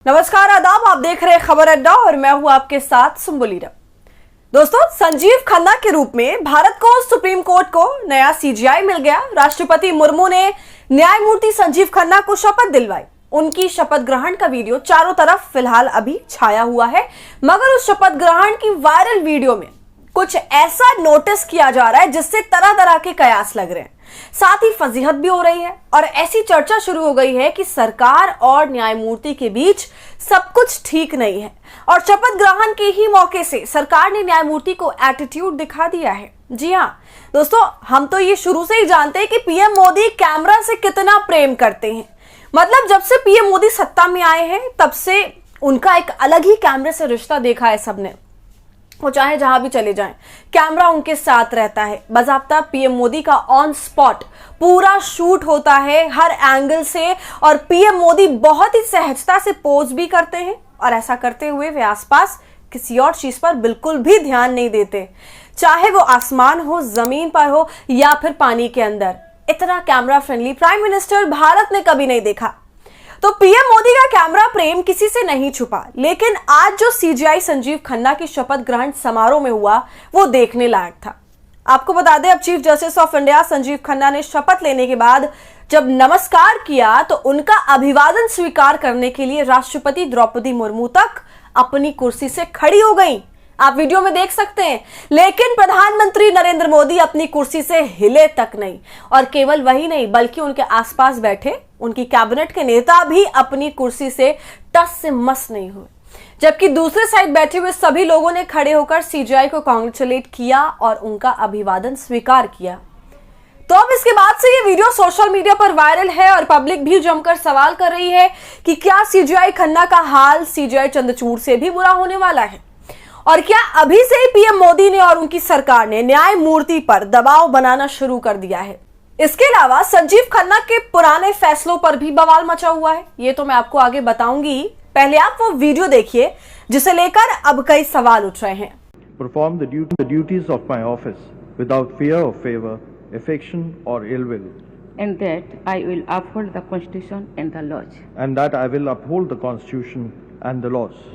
नमस्कार, आदाब। आप देख रहे हैं खबर अड्डा और मैं हूं आपके साथ सुम्बुलीरा। दोस्तों, संजीव खन्ना के रूप में भारत को सुप्रीम कोर्ट को नया सीजीआई मिल गया। राष्ट्रपति मुर्मू ने न्यायमूर्ति संजीव खन्ना को शपथ दिलवाई। उनकी शपथ ग्रहण का वीडियो चारों तरफ फिलहाल अभी छाया हुआ है, मगर उस शपथ ग्रहण की वायरल वीडियो में कुछ ऐसा नोटिस किया जा रहा है जिससे तरह तरह के कयास लग रहे हैं, साथ ही फजीहत भी हो रही है और ऐसी चर्चा शुरू हो गई है कि सरकार और न्यायमूर्ति के बीच सब कुछ ठीक नहीं है और शपथ ग्रहण के ही मौके से सरकार ने न्यायमूर्ति को एटीट्यूड दिखा दिया है। जी हाँ दोस्तों, हम तो ये शुरू से ही जानते हैं कि पीएम मोदी कैमरा से कितना प्रेम करते हैं। मतलब जब से पीएम मोदी सत्ता में आए हैं तब से उनका एक अलग ही कैमरे से रिश्ता देखा है सबने। वो चाहे जहां भी चले जाएं, कैमरा उनके साथ रहता है। बाकायदा पीएम मोदी का ऑन स्पॉट पूरा शूट होता है हर एंगल से और पीएम मोदी बहुत ही सहजता से पोज भी करते हैं और ऐसा करते हुए वे आसपास किसी और चीज पर बिल्कुल भी ध्यान नहीं देते, चाहे वो आसमान हो, जमीन पर हो या फिर पानी के अंदर। इतना camera friendly prime minister Bharat ने कभी नहीं देखा। तो पीएम मोदी का कैमरा प्रेम किसी से नहीं छुपा, लेकिन आज जो सीजीआई संजीव खन्ना की शपथ ग्रहण समारोह में हुआ वो देखने लायक था। आपको बता दें, अब chief justice of India Sanjeev Khanna ने शपथ लेने के बाद जब नमस्कार किया तो उनका अभिवादन स्वीकार करने के लिए राष्ट्रपति द्रौपदी मुर्मू तक अपनी कुर्सी से खड़ी हो गई। आप वीडियो में देख सकते हैं, लेकिन प्रधानमंत्री नरेंद्र मोदी अपनी कुर्सी से हिले तक नहीं। और केवल वही नहीं, बल्कि उनके आसपास बैठे उनकी कैबिनेट के नेता भी अपनी कुर्सी से टस से मस नहीं हुए, जबकि दूसरे साइड बैठे हुए सभी लोगों ने खड़े होकर सीजीआई को कांग्रेचुलेट किया और उनका अभिवादन स्वीकार किया। तो अब इसके बाद से ये वीडियो सोशल मीडिया पर वायरल है और पब्लिक भी जमकर सवाल कर रही है कि क्या सीजीआई खन्ना का हाल सीजीआई चंद्रचूड़ से भी बुरा होने वाला है और क्या अभी से ही पीएम मोदी ने और उनकी सरकार ने न्यायमूर्ति पर दबाव बनाना शुरू कर दिया है। इसके अलावा संजीव खन्ना के पुराने फैसलों पर भी बवाल मचा हुआ है। ये तो मैं आपको आगे बताऊंगी, पहले आप वो वीडियो देखिए जिसे लेकर अब कई सवाल उठ रहे हैं। Perform the duties of my office without fear of favor, affection or ill will. And that I will uphold the Constitution and the laws. And that I will uphold the Constitution and the laws.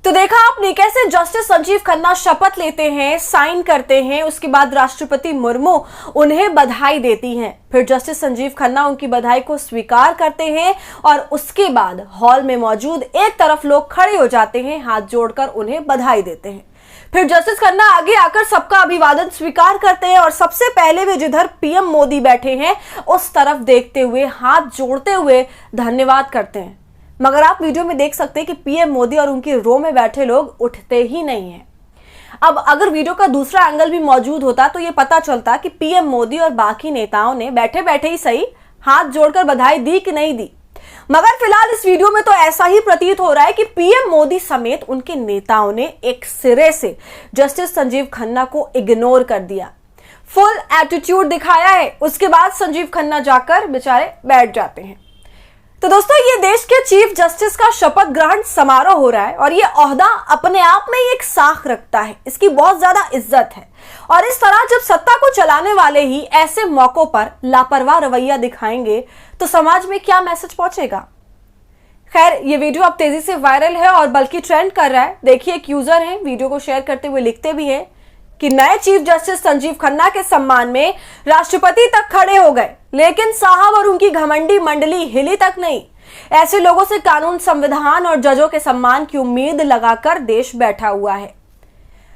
तो देखा आपने कैसे justice Sanjeev Khanna शपथ लेते हैं, sign करते हैं, उसके बाद राष्ट्रपति मुर्मू उन्हें बधाई देती हैं, फिर जस्टिस संजीव खन्ना उनकी बधाई को स्वीकार करते हैं और उसके बाद हॉल में मौजूद एक तरफ लोग खड़े हो जाते हैं, हाथ जोड़कर उन्हें बधाई देते हैं। फिर जस्टिस खन्ना आगे आकर सबका अभिवादन स्वीकार करते हैं और सबसे पहले वे जिधर पीएम मोदी बैठे हैं उस तरफ देखते हुए हाथ जोड़ते हुए धन्यवाद करते हैं। मगर आप वीडियो में देख सकते हैं कि पीएम मोदी और उनकी रो में बैठे लोग उठते ही नहीं हैं। अब अगर वीडियो का दूसरा एंगल भी मौजूद होता तो ये पता चलता कि पीएम मोदी और बाकी नेताओं ने बैठे बैठे ही सही हाथ जोड़कर बधाई दी कि नहीं दी। मगर फिलहाल इस वीडियो में तो ऐसा ही प्रतीत हो रहा है कि पीएम मोदी समेत उनके नेताओं ने एक सिरे से जस्टिस संजीव खन्ना को इग्नोर कर दिया, फुल एटीट्यूड दिखाया है। उसके बाद संजीव खन्ना जाकर बेचारे बैठ जाते हैं। तो दोस्तों, ये देश के चीफ जस्टिस का शपथ ग्रहण समारोह हो रहा है और ये ओहदा अपने आप में एक साख रखता है, इसकी बहुत ज्यादा इज्जत है। और इस तरह जब सत्ता को चलाने वाले ही ऐसे मौकों पर लापरवाह रवैया दिखाएंगे तो समाज में क्या मैसेज पहुंचेगा। खैर, ये वीडियो अब तेजी से वायरल है और बल्कि ट्रेंड कर रहा है। देखिए, एक यूजर है, वीडियो को शेयर करते हुए लिखते भी हैं कि नए चीफ जस्टिस संजीव खन्ना के सम्मान में राष्ट्रपति तक खड़े हो गए, लेकिन साहब और उनकी घमंडी मंडली हिली तक नहीं। ऐसे लोगों से कानून, संविधान और जजों के सम्मान की उम्मीद लगाकर देश बैठा हुआ है।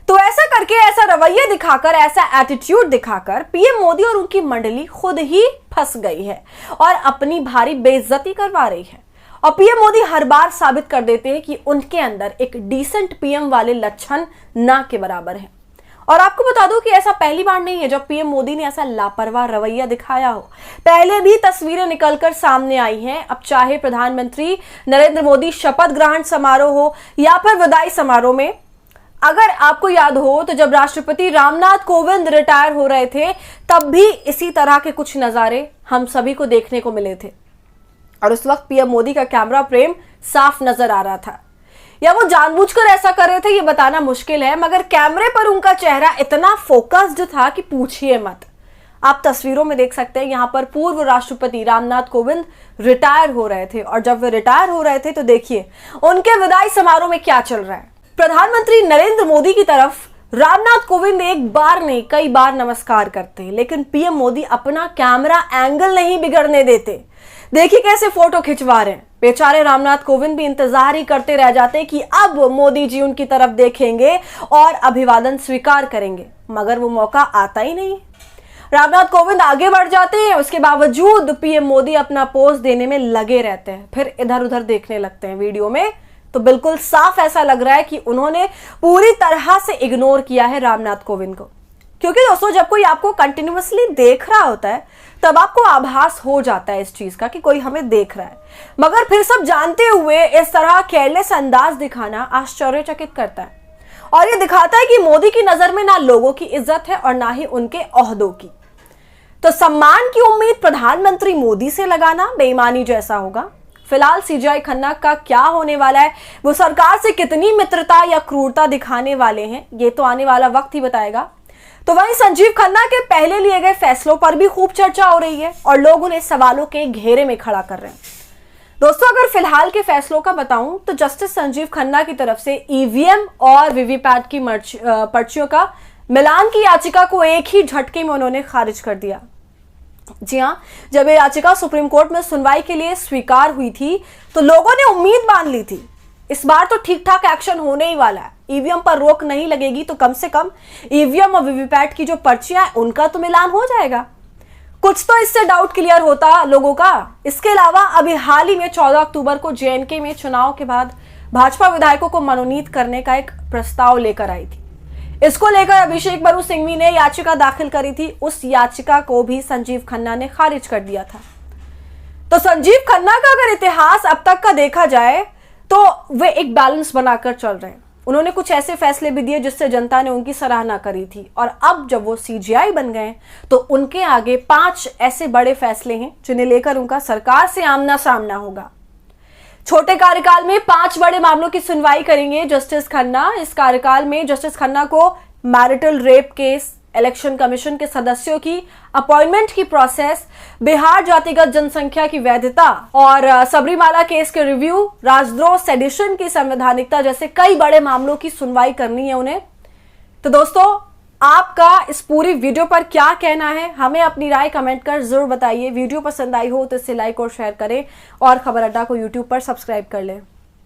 तो ऐसा करके, ऐसा रवैया दिखाकर, ऐसा एटीट्यूड दिखाकर पीएम मोदी और उनकी मंडली खुद ही फंस गई है और अपनी भारी बेइज्जती करवा रही है। और पीएम मोदी हर बार साबित कर देते हैं कि उनके अंदर एक डिसेंट पीएम वाले लक्षण ना के बराबर है। और आपको बता दूं कि ऐसा पहली बार नहीं है जब पीएम मोदी ने ऐसा लापरवाह रवैया दिखाया हो। पहले भी तस्वीरें निकलकर सामने आई हैं। अब चाहे प्रधानमंत्री नरेंद्र मोदी शपथ ग्रहण समारोह हो या फिर विदाई समारोह में, अगर आपको याद हो तो जब राष्ट्रपति रामनाथ कोविंद रिटायर हो रहे थे तब भी इसी तरह के कुछ नजारे हम सभी को देखने को मिले थे। और उस वक्त पीएम मोदी का कैमरा फ्रेम साफ नजर आ रहा था, या वो जानबूझकर ऐसा कर रहे थे ये बताना मुश्किल है, मगर कैमरे पर उनका चेहरा इतना फोकस्ड था कि पूछिए मत। आप तस्वीरों में देख सकते हैं, यहां पर पूर्व राष्ट्रपति रामनाथ कोविंद रिटायर हो रहे थे, और जब वे रिटायर हो रहे थे तो देखिए उनके विदाई समारोह में क्या चल रहा है। प्रधानमंत्री नरेंद्र मोदी की तरफ रामनाथ कोविंद एक बार नहीं कई बार नमस्कार करते हैं, लेकिन पीएम मोदी अपना कैमरा एंगल नहीं बिगड़ने देते। देखिए कैसे फोटो खिंचवा रहे हैं। बेचारे रामनाथ कोविंद भी इंतजार ही करते रह जाते कि अब मोदी जी उनकी तरफ देखेंगे और अभिवादन स्वीकार करेंगे, मगर वो मौका आता ही नहीं। रामनाथ कोविंद आगे बढ़ जाते हैं, उसके बावजूद पीएम मोदी अपना पोज देने में लगे रहते हैं, फिर इधर उधर देखने लगते हैं। वीडियो में तो बिल्कुल साफ ऐसा लग रहा है कि उन्होंने पूरी तरह से इग्नोर किया है रामनाथ कोविंद को। क्योंकि दोस्तों जब कोई आपको कंटिन्यूअसली देख रहा होता है तब आपको आभास हो जाता है इस चीज का कि कोई हमें देख रहा है, मगर फिर सब जानते हुए इस तरह केयरलेस अंदाज दिखाना आश्चर्यचकित करता है। और ये दिखाता है कि मोदी की नजर में ना लोगों की इज्जत है और ना ही उनके ओहदों की। तो सम्मान की उम्मीद प्रधानमंत्री मोदी से लगाना बेईमानी जैसा होगा। फिलहाल सीजीआई खन्ना का क्या होने वाला है, वो सरकार से कितनी मित्रता या क्रूरता दिखाने वाले हैं, ये तो आने वाला वक्त ही बताएगा। तो वहीं संजीव खन्ना के पहले लिए गए फैसलों पर भी खूब चर्चा हो रही है और लोग उन्हें सवालों के घेरे में खड़ा कर रहे हैं। दोस्तों अगर फिलहाल के फैसलों का बताऊं तो जस्टिस संजीव खन्ना की तरफ से ईवीएम और वीवीपैट की पर्चियों का मिलान की याचिका को एक ही झटके में उन्होंने खारिज कर दिया। जी हां, जब ये याचिका सुप्रीम कोर्ट में सुनवाई के लिए स्वीकार हुई थी तो लोगों ने उम्मीद बांध ली थी इस बार तो ठीक ठाक एक्शन होने ही वाला है, ईवीएम पर रोक नहीं लगेगी तो कम से कम ईवीएम और वीवीपैट की जो पर्चियां हैं उनका तो मिलान हो जाएगा। कुछ तो इससे डाउट क्लियर होता लोगों का। इसके अलावा अभी हाल ही में 14 अक्टूबर को जेएनके में चुनाव के बाद भाजपा विधायकों को मनोनीत करने का एक प्रस्ताव लेकर आई थी। इसको लेकर अभिषेक बरू सिंघवी ने याचिका दाखिल करी थी, उस याचिका को भी संजीव खन्ना ने खारिज कर दिया था। तो संजीव खन्ना का अगर इतिहास अब तक का देखा जाए तो वे एक बैलेंस बनाकर चल रहे हैं। उन्होंने कुछ ऐसे फैसले भी दिए जिससे जनता ने उनकी सराहना करी थी, और अब जब वो सीजीआई बन गए तो उनके आगे 5 ऐसे बड़े फैसले हैं जिन्हें लेकर उनका सरकार से आमना सामना होगा। छोटे कार्यकाल में 5 बड़े मामलों की सुनवाई करेंगे जस्टिस खन्ना। इस कार्यकाल में जस्टिस खन्ना को marital rape case, election commission के सदस्यों की अपॉइंटमेंट की प्रोसेस, बिहार जातिगत जनसंख्या की वैधता और सबरीमाला केस के रिव्यू, राजद्रोह, सेडिशन की संवैधानिकता जैसे कई बड़े मामलों की सुनवाई करनी है उन्हें। तो दोस्तों आपका इस पूरी वीडियो पर क्या कहना है, हमें अपनी राय कमेंट कर जरूर बताइए। वीडियो पसंद आई हो तो इसे लाइक और शेयर करें और खबर अड्डा को यूट्यूब पर सब्सक्राइब कर लें।